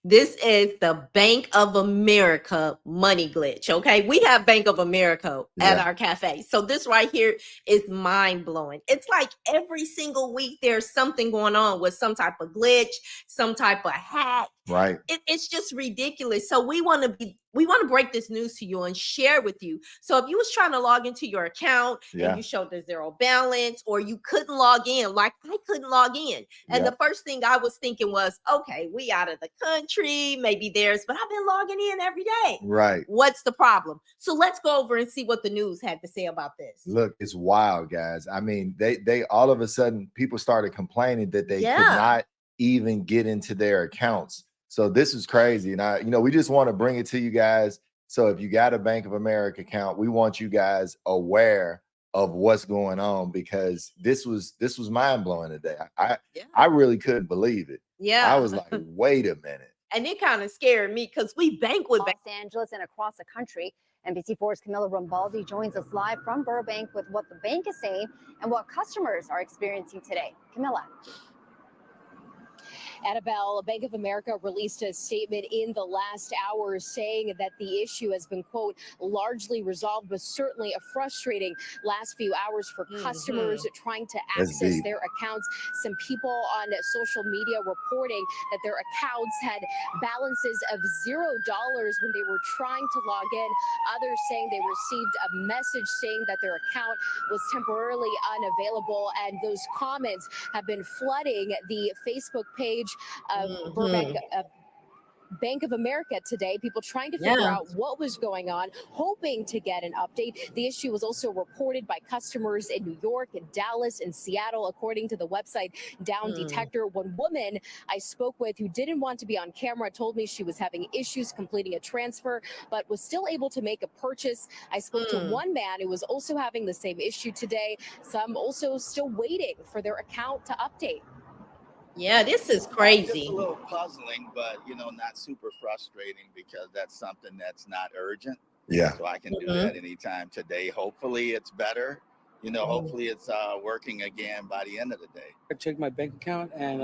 This is the Bank of America money glitch. Okay. We have Bank of America at Yeah. our cafe. So this right here is mind blowing. It's like every single week there's something going on with some type of glitch, some type of hack. Right. It's just ridiculous. So we want to break this news to you and share with you. So if you was trying to log into your account and Yeah. you showed the zero balance, or you couldn't log in, like I couldn't log in, and Yeah. the first thing I was thinking was, okay, we out of the country, maybe but I've been logging in every day. Right. What's the problem? So let's go over and see what the news had to say about this. Look, it's wild, guys. I mean, they all of a sudden people started complaining that they could Yeah. not even get into their accounts. So this is crazy. And we just want to bring it to you guys. So if you got a Bank of America account, we want you guys aware of what's going on, because this was mind blowing today. I really couldn't believe it. Yeah. I was like, wait a minute. And it kind of scared me because we bank with Los Angeles and across the country. NBC4's Camilla Rambaldi joins us live from Burbank with what the bank is saying and what customers are experiencing today. Camilla. Annabelle, Bank of America released a statement in the last hours saying that the issue has been, quote, largely resolved, but certainly a frustrating last few hours for customers trying to access their accounts. Some people on social media reporting that their accounts had balances of $0 when they were trying to log in. Others saying they received a message saying that their account was temporarily unavailable. And those comments have been flooding the Facebook page of Burbank Bank of America today. People trying to figure out what was going on, hoping to get an update. The issue was also reported by customers in New York, in Dallas, and Seattle, according to the website Down Detector. One woman I spoke with who didn't want to be on camera told me she was having issues completing a transfer, but was still able to make a purchase. I spoke to one man who was also having the same issue today. Some also still waiting for their account to update. Yeah, this is crazy. It's a little puzzling, but not super frustrating, because that's something that's not urgent. Yeah. So I can do that anytime today. Hopefully it's better. Hopefully it's working again by the end of the day. I checked my bank account and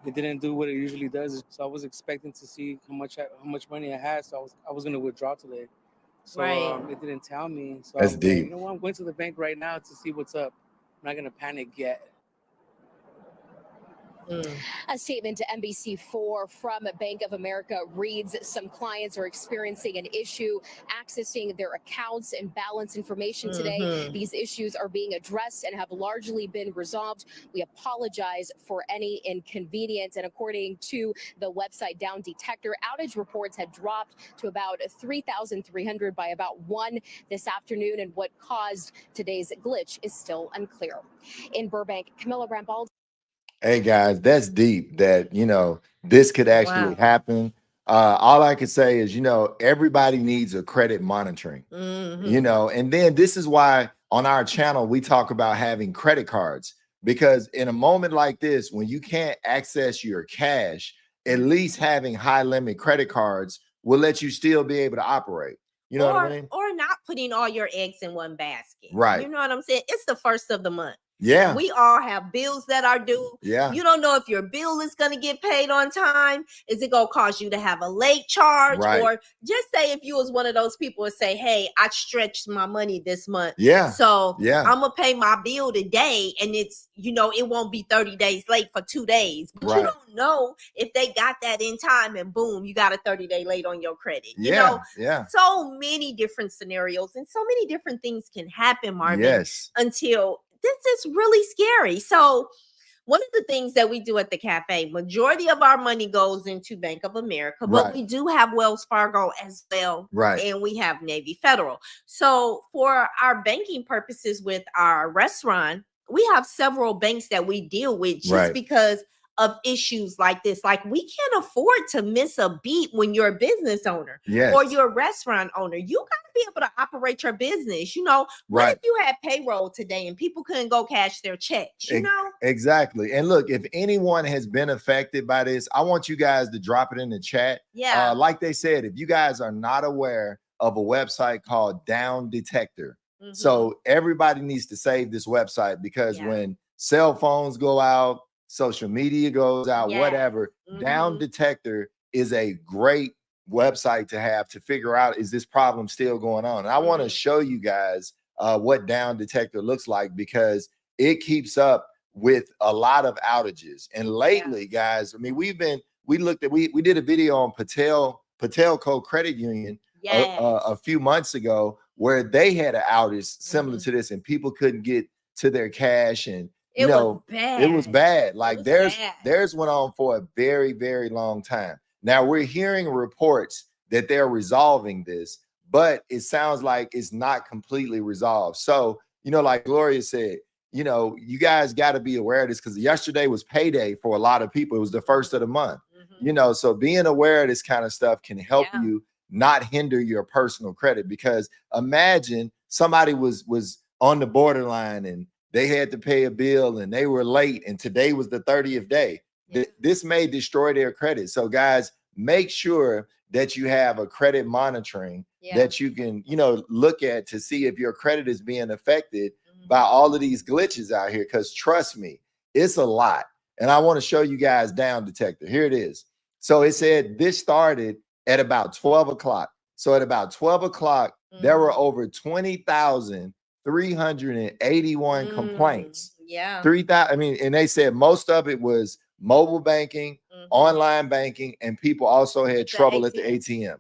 it didn't do what it usually does. So I was expecting to see how much money I had. So I was going to withdraw today. So it didn't tell me. So That's deep. I'm going to the bank right now to see what's up. I'm not going to panic yet. A statement to NBC4 from Bank of America reads, some clients are experiencing an issue accessing their accounts and balance information today. These issues are being addressed and have largely been resolved. We apologize for any inconvenience. And according to the website Down Detector, outage reports had dropped to about 3,300 by about 1 this afternoon. And what caused today's glitch is still unclear. In Burbank, Camilla Rambaldi. Hey guys, that's deep that, this could actually happen. All I can say is, everybody needs a credit monitoring, and then this is why on our channel, we talk about having credit cards, because in a moment like this, when you can't access your cash, at least having high limit credit cards will let you still be able to operate. You know what I mean? Or not putting all your eggs in one basket. Right. You know what I'm saying? It's the first of the month. Yeah. We all have bills that are due. Yeah. You don't know if your bill is going to get paid on time. Is it going to cause you to have a late charge? Right. Or just say if you was one of those people and say, hey, I stretched my money this month. Yeah. So I'm going to pay my bill today. And it's, it won't be 30 days late for 2 days. But you don't know if they got that in time and boom, you got a 30-day late on your credit. Yeah. So many different scenarios and so many different things can happen, Marvin. Yes. Until this is really scary. So one of the things that we do at the cafe, majority of our money goes into Bank of America, but we do have Wells Fargo as well. Right. And we have Navy Federal. So for our banking purposes with our restaurant, we have several banks that we deal with just because of issues like this. Like, we can't afford to miss a beat when you're a business owner or you're a restaurant owner. You got to be able to operate your business. What if you had payroll today and people couldn't go cash their checks? Exactly. And look, if anyone has been affected by this, I want you guys to drop it in the chat. Yeah. Like they said, if you guys are not aware of a website called Down Detector, so everybody needs to save this website, because when cell phones go out, social media goes out, whatever, Down Detector is a great website to have to figure out, is this problem still going on? And I want to show you guys what Down Detector looks like, because it keeps up with a lot of outages. And lately, guys, I mean, we did a video on Patelco Credit Union a few months ago, where they had an outage similar to this, and people couldn't get to their cash, and it was bad. Like theirs went on for a very, very long time. Now we're hearing reports that they're resolving this, but it sounds like it's not completely resolved. So, like Gloria said, you guys got to be aware of this, because yesterday was payday for a lot of people. It was the first of the month, so being aware of this kind of stuff can help you not hinder your personal credit. Because imagine somebody was on the borderline and they had to pay a bill and they were late, and today was the 30th day. This may destroy their credit. So guys, make sure that you have a credit monitoring that you can, look at to see if your credit is being affected by all of these glitches out here. Because trust me, it's a lot. And I want to show you guys Down Detector. Here it is. So it said this started at about 12 o'clock. So at about 12 o'clock, there were over 20,381 complaints. 3,000. I mean, and they said most of it was mobile banking, online banking, and people also had trouble at the ATM.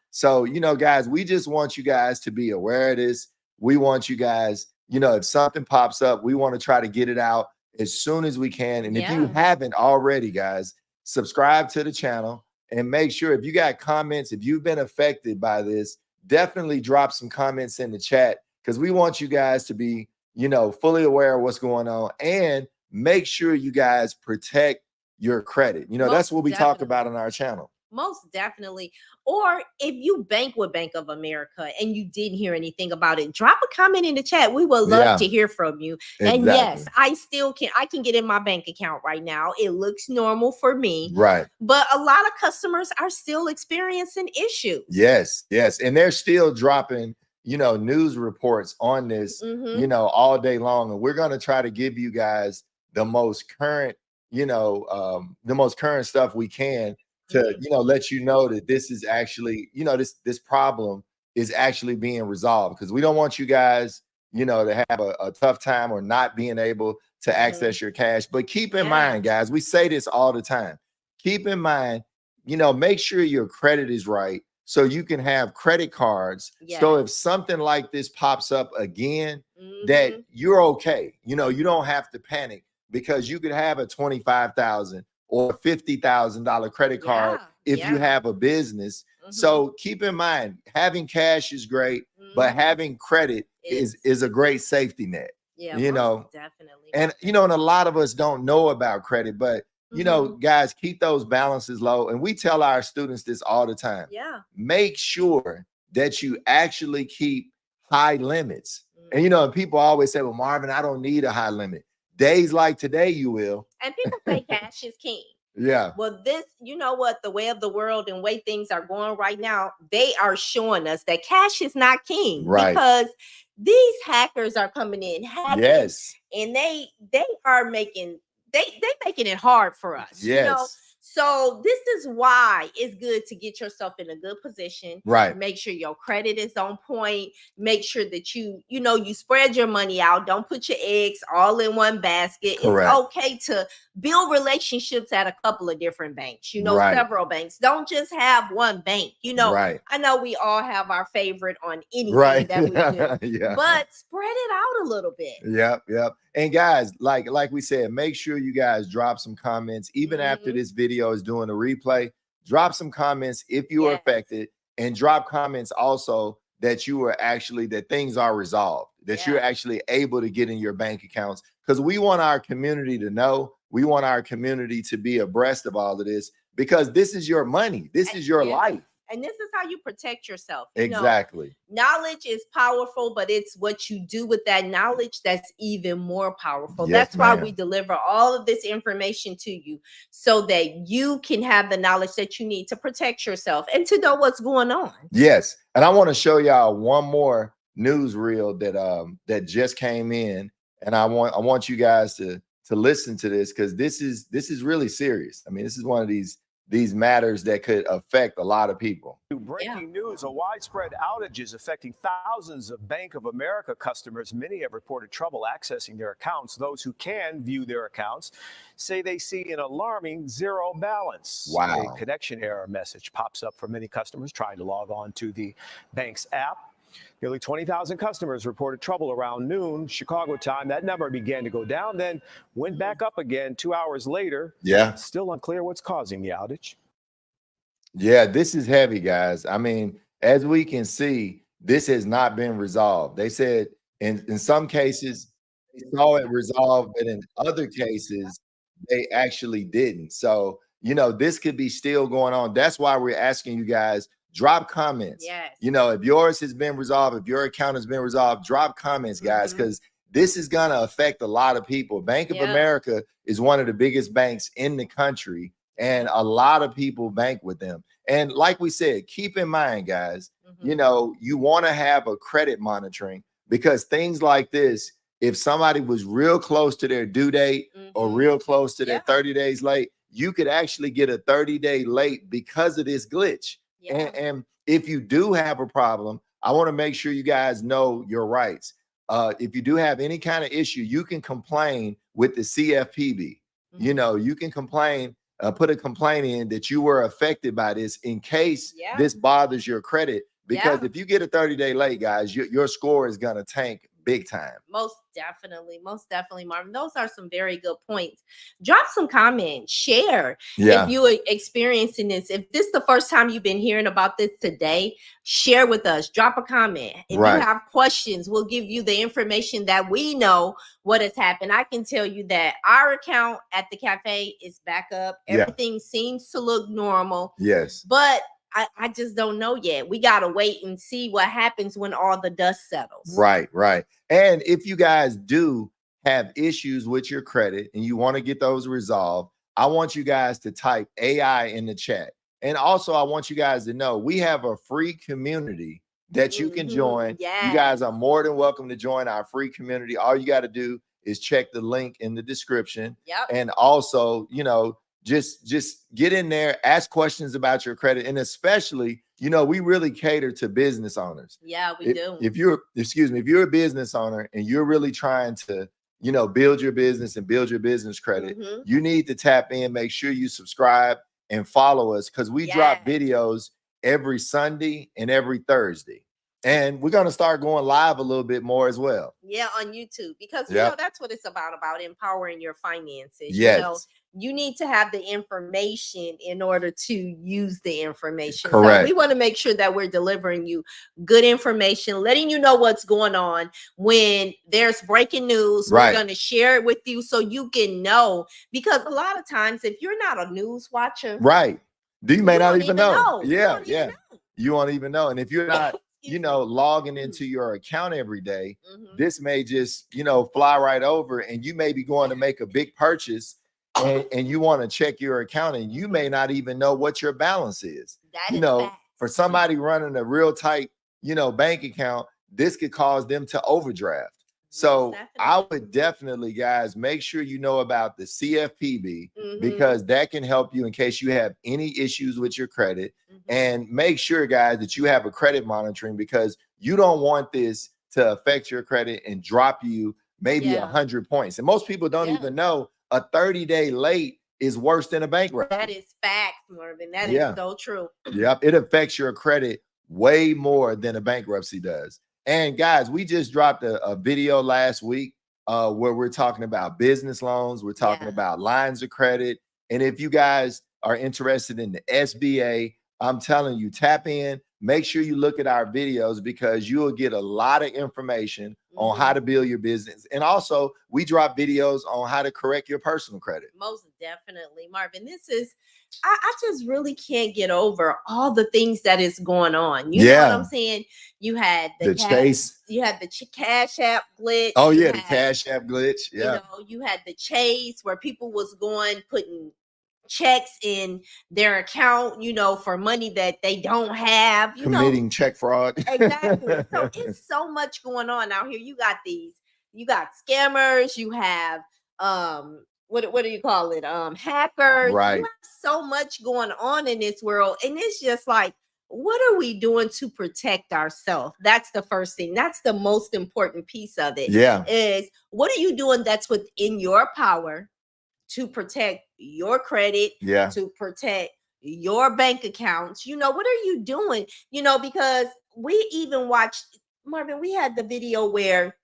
So, guys, we just want you guys to be aware of this. We want you guys, if something pops up, we want to try to get it out as soon as we can. And if you haven't already, guys, subscribe to the channel, and make sure, if you got comments, if you've been affected by this, definitely drop some comments in the chat, because we want you guys to be, fully aware of what's going on, and make sure you guys protect your credit. That's what we talk about on our channel. Most definitely. Or if you bank with Bank of America and you didn't hear anything about it, drop a comment in the chat. We would love to hear from you. And yes, I can get in my bank account right now. It looks normal for me. Right. But a lot of customers are still experiencing issues. Yes. And they're still dropping, news reports on this, all day long. And we're going to try to give you guys the most current, the most current stuff we can to, let you know that this is actually, this problem is actually being resolved, because we don't want you guys, to have a tough time or not being able to access your cash. But keep in mind, guys, we say this all the time. Keep in mind, make sure your credit is right, so you can have credit cards. So if something like this pops up again, that you're okay. You don't have to panic, because you could have a $25,000 or $50,000 credit card if you have a business. So keep in mind, having cash is great, but having credit is a great safety net. Definitely. And and a lot of us don't know about credit, but guys, keep those balances low. And we tell our students this all the time. Make sure that you actually keep high limits. And people always say, well, Marvin, I don't need a high limit. Days like today, you will. And people say cash is king. Well, this, the way of the world and way things are going right now, they are showing us that cash is not king. Because these hackers are coming in, hacking, and they are making making it hard for us. So this is why it's good to get yourself in a good position. Make sure your credit is on point. Make sure that you spread your money out. Don't put your eggs all in one basket. It's okay to build relationships at a couple of different banks, several banks. Don't just have one bank. I know we all have our favorite on anything that we do, but spread it out a little bit. Yep. And guys, like we said, make sure you guys drop some comments, even after this video is doing a replay. Drop some comments if you are affected, and drop comments also that you are actually, that things are resolved, that you're actually able to get in your bank accounts, because we want our community to know. We want our community to be abreast of all of this, because this is your money. This is your life. And this is how you protect yourself. Knowledge is powerful, but it's what you do with that knowledge that's even more powerful. That's why we deliver all of this information to you, so that you can have the knowledge that you need to protect yourself and to know what's going on. Yes. And I want to show y'all one more news reel that just came in. And I want you guys to listen to this, because this is really serious. I mean, this is one of these these matters that could affect a lot of people. Breaking news, a widespread outages affecting thousands of Bank of America customers. Many have reported trouble accessing their accounts. Those who can view their accounts say they see an alarming zero balance. Wow. A connection error message pops up for many customers trying to log on to the bank's app. Nearly 20,000 customers reported trouble around noon Chicago time. That number began to go down, then went back up again 2 hours later. Yeah. Still unclear what's causing the outage. Yeah, this is heavy, guys. I mean, as we can see, this has not been resolved. They said in some cases they saw it resolved, but in other cases they actually didn't. So, this could be still going on. That's why we're asking you guys, drop comments. Yes. If yours has been resolved, if your account has been resolved, drop comments, guys, because this is going to affect a lot of people. Bank of America is one of the biggest banks in the country, and a lot of people bank with them. And like we said, keep in mind, guys, you want to have a credit monitoring, because things like this, if somebody was real close to their due date or real close to their 30 days late, you could actually get a 30-day late because of this glitch. And if you do have a problem, I want to make sure you guys know your rights. If you do have any kind of issue, you can complain with the CFPB. You can complain, put a complaint in that you were affected by this in case this bothers your credit. Because if you get a 30-day late, guys, your score is going to tank big time. Most definitely, Marvin. Those are some very good points. Drop some comments, share if you are experiencing this. If this is the first time you've been hearing about this today, share with us. Drop a comment. If you have questions, we'll give you the information that we know what has happened. I can tell you that our account at the cafe is back up. Everything seems to look normal. Yes. But I just don't know yet. We got to wait and see what happens when all the dust settles. Right. And if you guys do have issues with your credit and you want to get those resolved, I want you guys to type AI in the chat. And also, I want you guys to know we have a free community that you can join. You guys are more than welcome to join our free community. All you got to do is check the link in the description. And also, just get in there, ask questions about your credit. And especially, we really cater to business owners. Yeah, we do. If you're a business owner and you're really trying to, build your business and build your business credit, you need to tap in, make sure you subscribe and follow us, because we drop videos every Sunday and every Thursday. And we're going to start going live a little bit more as well. Yeah, on YouTube, because that's what it's about empowering your finances. Yes. You need to have the information in order to use the information. Correct. So we want to make sure that we're delivering you good information, letting you know what's going on. When there's breaking news, we're going to share it with you so you can know. Because a lot of times, if you're not a news watcher, you may not even know. You won't even know. And if you're not logging into your account every day, this may just, fly right over, and you may be going to make a big purchase and you want to check your account and you may not even know what your balance is. For somebody running a real tight, bank account, this could cause them to overdraft. So I would definitely, guys, make sure you know about the CFPB, because that can help you in case you have any issues with your credit. And make sure, guys, that you have a credit monitoring, because you don't want this to affect your credit and drop you maybe 100 points. And most people don't even know a 30-day late is worse than a bankruptcy. That is fact, Marvin. That is so true. Yep. It affects your credit way more than a bankruptcy does. And guys, we just dropped a video last week where we're talking about business loans. We're talking about lines of credit. And if you guys are interested in the SBA, I'm telling you, tap in, make sure you look at our videos, because you will get a lot of information on how to build your business. And also, we drop videos on how to correct your personal credit. Most definitely, Marvin. This is, I just really can't get over all the things that is going on. You know what I'm saying? You had the Chase. You had the Cash App glitch. Oh, yeah, the Cash App glitch. Yeah. You had the Chase, where people was putting checks in their account, for money that they don't have. Committing check fraud. Exactly. So it's so much going on out here. You got scammers, you have what do you call it? Hackers. Right. You have so much going on in this world, and it's just like, what are we doing to protect ourselves? That's the first thing. That's the most important piece of it. Yeah. Is what are you doing that's within your power to protect your credit, Yeah. to protect your bank accounts? You know, what are you doing? You know, because we even watched, Marvin, we had the video where,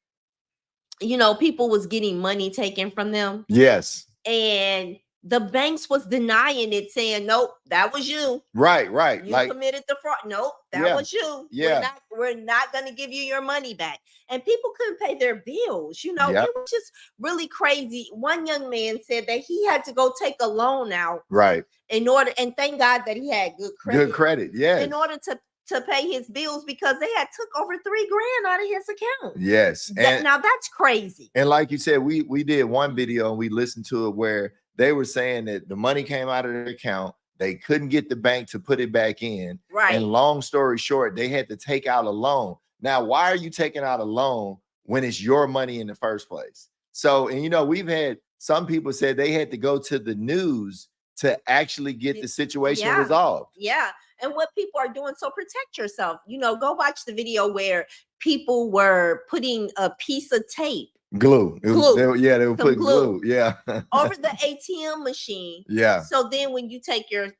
you know, people was getting money taken from them. Yes. And the banks was denying it, saying, nope, that was you. Right. You Like, committed the fraud. Nope, that was you. Yeah. We're not going to give you your money back. And people couldn't pay their bills. You know, Yep. it was just really crazy. One young man said that he had to go take a loan out. Right. In order, and thank God that he had good credit. Good credit. Yes. In order to pay his bills, because they had took over $3,000 out of his account. Yes. And now that's crazy. And like you said, we did one video and we listened to it where they were saying that the money came out of their account. They couldn't get the bank to put it back in. Right. And long story short, they had to take out a loan. Now, why are you taking out a loan when it's your money in the first place? So, and you know, we've had some people said they had to go to the news to actually get the situation resolved. Yeah. And what people are doing, so protect yourself. You know, go watch the video where people were putting a piece of tape. Glue. They were putting glue. Yeah. Over the ATM machine. Yeah. So then when you take your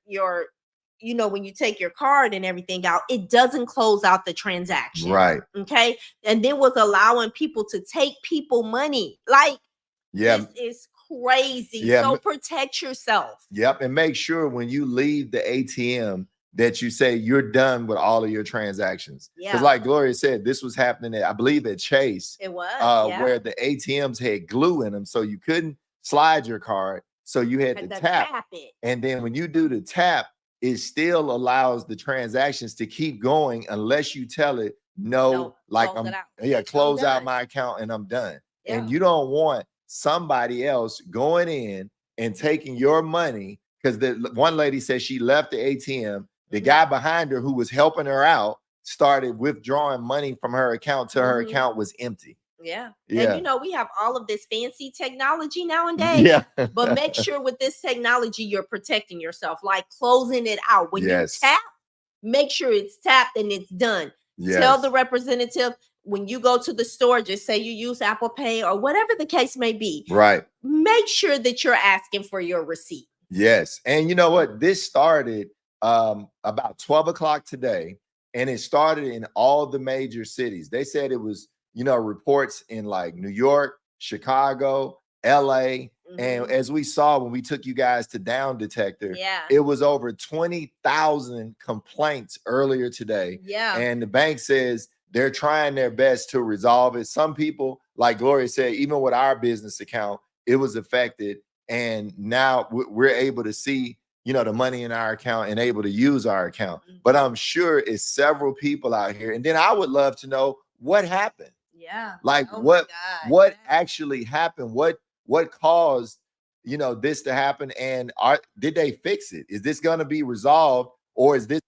you know, when you take your card and everything out, it doesn't close out the transaction. Right. Okay. And then was allowing people to take people money. Like, this is crazy. Yeah. So protect yourself. Yep. And make sure when you leave the ATM that you say you're done with all of your transactions. Because like Gloria said, this was happening at, I believe, at Chase. It was. Where the ATMs had glue in them. So you couldn't slide your card. So you had to tap it. And then when you do the tap, it still allows the transactions to keep going unless you tell it, no, like close out my account and I'm done. Yeah. And you don't want somebody else going in and taking your money, because the one lady said she left the ATM. The guy behind her who was helping her out started withdrawing money from her account till her account was empty. Yeah. And you know, we have all of this fancy technology nowadays. Yeah. But make sure with this technology, you're protecting yourself, like closing it out. When you tap, make sure it's tapped and it's done. Tell the representative when you go to the store, just say you use Apple Pay or whatever the case may be. Right. Make sure that you're asking for your receipt. Yes. And you know what? This started about 12 o'clock today, and it started in all the major cities. They said it was, you know, reports in like New York, Chicago, LA. And as we saw when we took you guys to Down Detector, it was over 20,000 complaints earlier today. Yeah. And the bank says they're trying their best to resolve it. Some people, like Gloria said, even with our business account, it was affected. And now we're able to see, you know, the money in our account and able to use our account. But I'm sure it's several people out here. And then I would love to know what happened. Yeah. Like what actually happened? What caused, you know, this to happen? And did they fix it? Is this going to be resolved, or is this?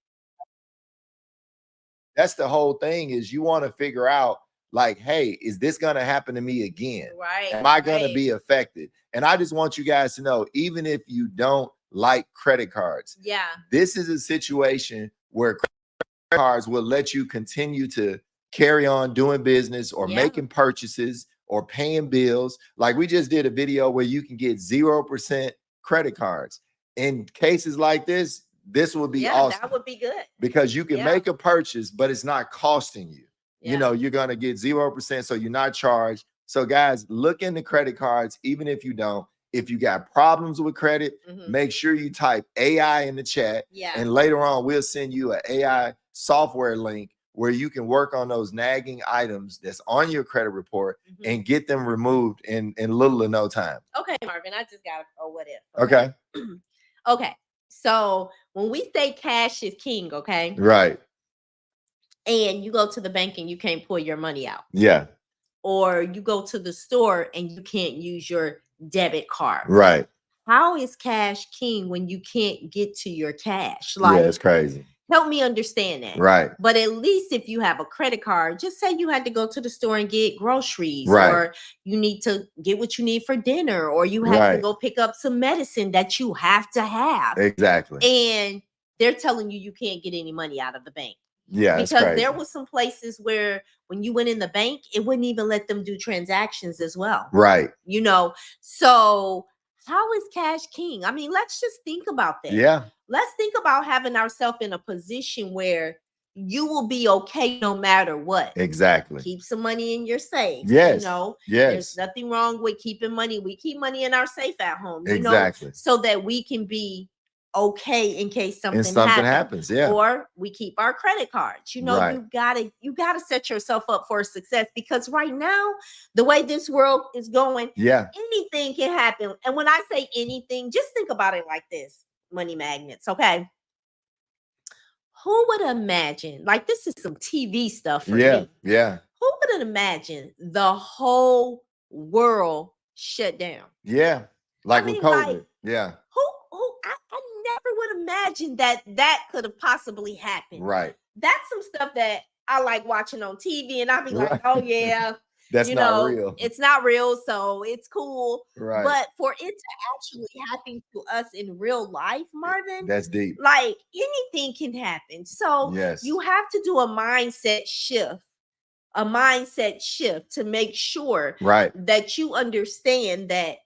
That's the whole thing, is you want to figure out, like, hey, is this going to happen to me again? Right. Am I going to be affected? And I just want you guys to know, even if you don't like credit cards, this is a situation where credit cards will let you continue to carry on doing business or making purchases or paying bills. Like we just did a video where you can get 0% credit cards. In cases like this would be awesome. That would be good, because you can make a purchase, but it's not costing you. You know, you're going to get 0%, so you're not charged. So guys, look into credit cards, even if you don't. If you got problems with credit, make sure you type AI in the chat. And later on, we'll send you an AI software link where you can work on those nagging items that's on your credit report and get them removed in little or no time. Okay, Marvin, I just got a what if. Okay. Okay. So when we say cash is king, okay? Right. And you go to the bank and you can't pull your money out. Yeah. Or you go to the store and you can't use your debit card. Right. How is cash king when you can't get to your cash? Like, yeah, it's crazy. Help me understand that. Right. But at least if you have a credit card, just say you had to go to the store and get groceries, Right. or you need to get what you need for dinner, or you have to Right. go pick up some medicine that you have to have. Exactly. And they're telling you can't get any money out of the bank. Yeah, it's Because crazy. there was some places where when you went in the bank, it wouldn't even let them do transactions as well. Right. You know, so how is cash king? I mean, let's just think about that. Yeah. Let's think about having ourselves in a position where you will be okay no matter what. Exactly. Keep some money in your safe. Yes. You know, Yes. there's nothing wrong with keeping money. We keep money in our safe at home, you Exactly. know, so that we can be okay in case And something happens. Yeah. Or we keep our credit cards. You know, Right. you gotta set yourself up for success, because right now, the way this world is going, Yeah. anything can happen. And when I say anything, just think about it like this: money magnets, okay? Who would imagine, like, this is some TV stuff for Yeah. me. Yeah. Who would imagine the whole world shut down? Yeah. Like I with mean, COVID. like, Yeah. I never would imagine that could have possibly happened. Right. That's some stuff that I like watching on TV, and I'll be like, Right. oh yeah, That's you not know, real. it's not real, so it's cool. Right. But for it to actually happen to us in real life, Marvin, That's deep. like, anything can happen. So Yes. you have to do a mindset shift to make sure Right. that you understand that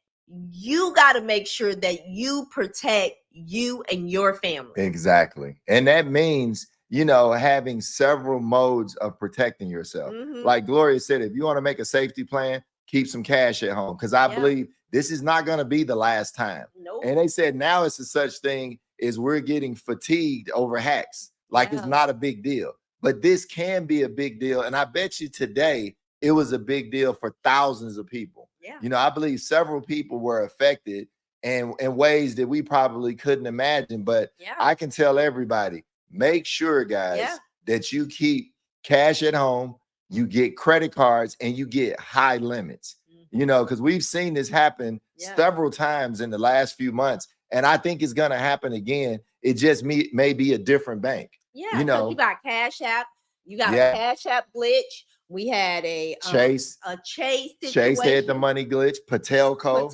you got to make sure that you protect you and your family. Exactly. And that means, you know, having several modes of protecting yourself. Mhm. Like Gloria said, if you want to make a safety plan, keep some cash at home, because I believe this is not going to be the last time. Nope. And they said now it's a such thing as we're getting fatigued over hacks. Like, it's not a big deal, but this can be a big deal. And I bet you today it was a big deal for thousands of people. Yeah. You know, I believe several people were affected and in ways that we probably couldn't imagine. But I can tell everybody, make sure, guys, that you keep cash at home, you get credit cards, and you get high limits. You know, because we've seen this happen several times in the last few months. And I think it's going to happen again. It just may be a different bank. Yeah, you know, you got Cash App, you got a Cash App glitch. We had a Chase situation. Chase had the money glitch. Patelco.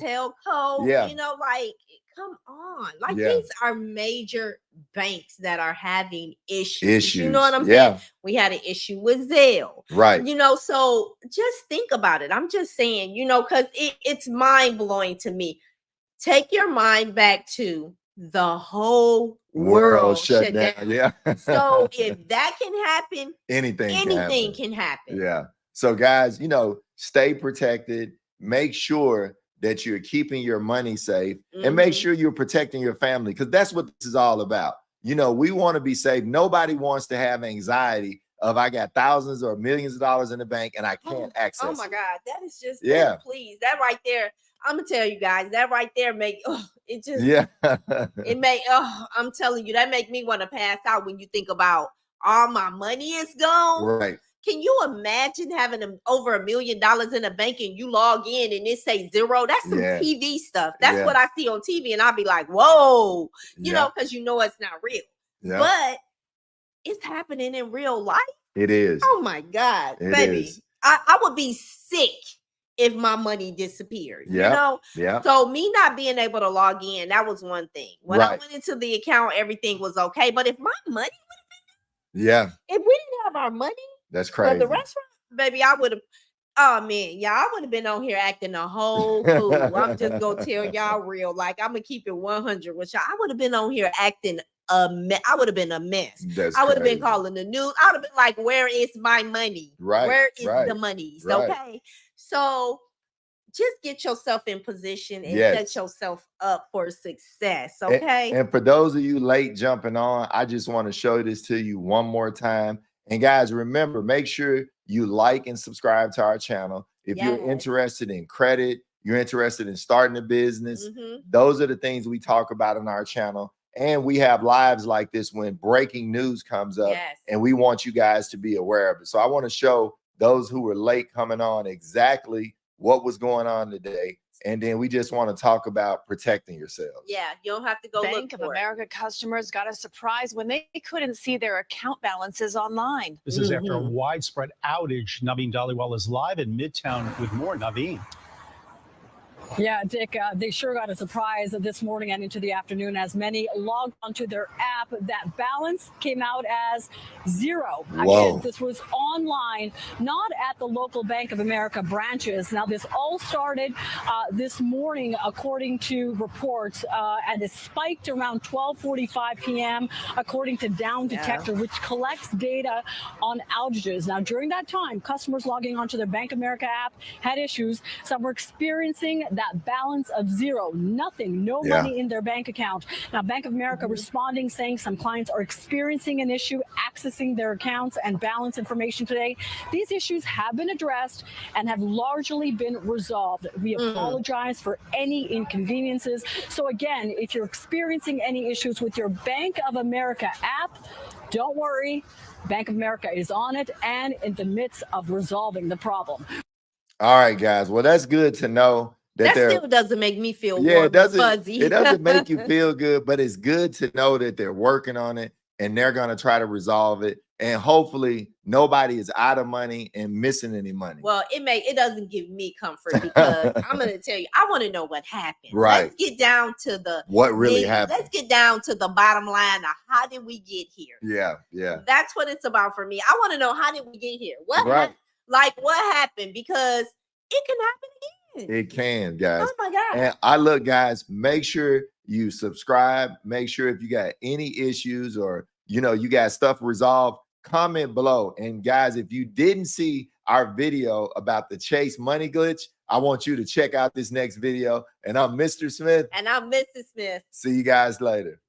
Yeah. You know, like, come on. Like, these are major banks that are having issues. You know what I'm saying? We had an issue with Zelle. Right. You know, so just think about it. I'm just saying, you know, because it's mind-blowing to me. Take your mind back to the whole world shut down. Yeah. So if that can happen, anything can happen. Yeah. So guys, you know, stay protected. Make sure that you're keeping your money safe, and make sure you're protecting your family, because that's what this is all about. You know, we want to be safe. Nobody wants to have anxiety of, I got thousands or millions of dollars in the bank and I can't access. Oh my God, that is just please. That right there, I'm gonna tell you guys, that right there make it just it may I'm telling you, that make me want to pass out when you think about all my money is gone. Right. Can you imagine having over $1 million in a bank and you log in and it say zero? That's some TV stuff. That's what I see on TV, and I'll be like, whoa, you know, because you know it's not real. But it's happening in real life. It is. Oh my God, baby. I would be sick if my money disappeared. You know? Yeah. So me not being able to log in, that was one thing. When I went into the account, everything was okay. But if my money would have been if we didn't have our money, that's crazy. For the restaurant, baby, I would have. Oh man, y'all, I would have been on here acting a whole fool. I'm just gonna tell y'all real, like, I'm gonna keep it 100 with y'all. I would have been on here acting I would have been a mess. I would have been calling the news. I would have been like, "Where is my money? Where is the money?" Okay, so just get yourself in position and set yourself up for success. Okay. And for those of you late jumping on, I just want to show this to you one more time. And guys, remember, make sure you like and subscribe to our channel. If you're interested in credit, you're interested in starting a business, those are the things we talk about on our channel. And we have lives like this when breaking news comes up, and we want you guys to be aware of it. So I want to show those who were late coming on exactly what was going on today And then we just want to talk about protecting yourselves. Yeah, you don't have to go Bank look of for America customers got a surprise when they couldn't see their account balances online. This is after a widespread outage. Naveen Dhaliwal is live in Midtown with more. Naveen. Yeah, Dick, they sure got a surprise this morning and into the afternoon as many logged onto their app. That balance came out as zero. Whoa. Again, this was online, not at the local Bank of America branches. Now, this all started this morning, according to reports, and it spiked around 12:45 p.m., according to Down Detector, which collects data on outages. Now, during that time, customers logging onto their Bank of America app had issues. Some were experiencing that balance of zero, nothing, no money in their bank account. Now, Bank of America responding, saying some clients are experiencing an issue accessing their accounts and balance information today. These issues have been addressed and have largely been resolved. We apologize for any inconveniences. So again, if you're experiencing any issues with your Bank of America app, don't worry. Bank of America is on it and in the midst of resolving the problem. All right, guys. Well, that's good to know. That still doesn't make me feel warm it doesn't, and fuzzy. It doesn't make you feel good, but it's good to know that they're working on it and they're going to try to resolve it. And hopefully nobody is out of money and missing any money. Well, it doesn't give me comfort because I'm going to tell you, I want to know what happened. Right. Let's get down to what really happened. Let's get down to the bottom line of how did we get here? Yeah. That's what it's about for me. I want to know, how did we get here? What happened? Because it can happen again. It can, guys. Oh my God. And I look, guys, make sure you subscribe. Make sure if you got any issues or, you got stuff resolved, comment below. And guys, if you didn't see our video about the Chase money glitch, I want you to check out this next video. And I'm Mr. Smith. And I'm Mrs. Smith. See you guys later.